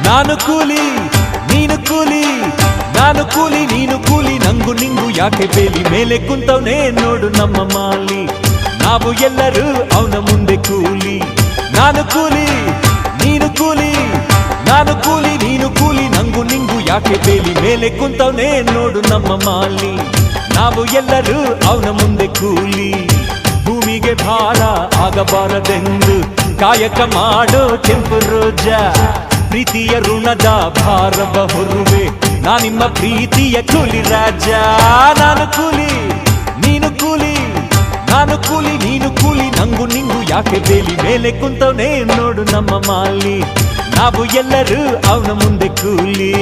ನಾನು ಕೂಲಿ ನೀನು ಕೂಲಿ, ನಾನು ಕೂಲಿ ನೀನು ಕೂಲಿ, ನಂಗು ನಿಂಗು ಯಾಕೆ ಬೇಲಿ, ಮೇಲೆ ಕುಂತವನೇ ನೋಡು ನಮ್ಮ ಮಾಲಿ, ನಾವು ಎಲ್ಲರೂ ಅವನ ಮುಂದೆ ಕೂಲಿ. ನಾನು ಕೂಲಿ ನೀನು ಕೂಲಿ, ನಾನು ಕೂಲಿ ನೀನು ಕೂಲಿ, ನಂಗು ನಿಂಗು ಯಾಕೆ ಬೇಲಿ, ಮೇಲೆ ಕುಂತವನೇ ನೋಡು ನಮ್ಮ ಮಾಲಿ, ನಾವು ಎಲ್ಲರೂ ಅವನ ಮುಂದೆ ಕೂಲಿ. ಭೂಮಿಗೆ ಭಾರ ಆಗಬಾರದೆಂದು ಕಾಯಕ ಮಾಡೋ ಕೆಂಪು ರೋಜ, ಪ್ರೀತಿಯ ಋಣದ ಭಾರವ ಹೊರುವೆ ನಾ ನಿಮ್ಮ ಪ್ರೀತಿಯ ಕೂಲಿ ರಾಜ. ನಾನು ಕೂಲಿ ನೀನು ಕೂಲಿ, ನಾನು ಕೂಲಿ ನೀನು ಕೂಲಿ, ನಂಗು ನಿಂಗು ಯಾಕೆ ಬೇಲಿ, ಮೇಲೆ ಕುಂತವನೇ ನೋಡು ನಮ್ಮ ಮಾಲಿ, ನಾವು ಎಲ್ಲರೂ ಅವನ ಮುಂದೆ ಕೂಲಿ.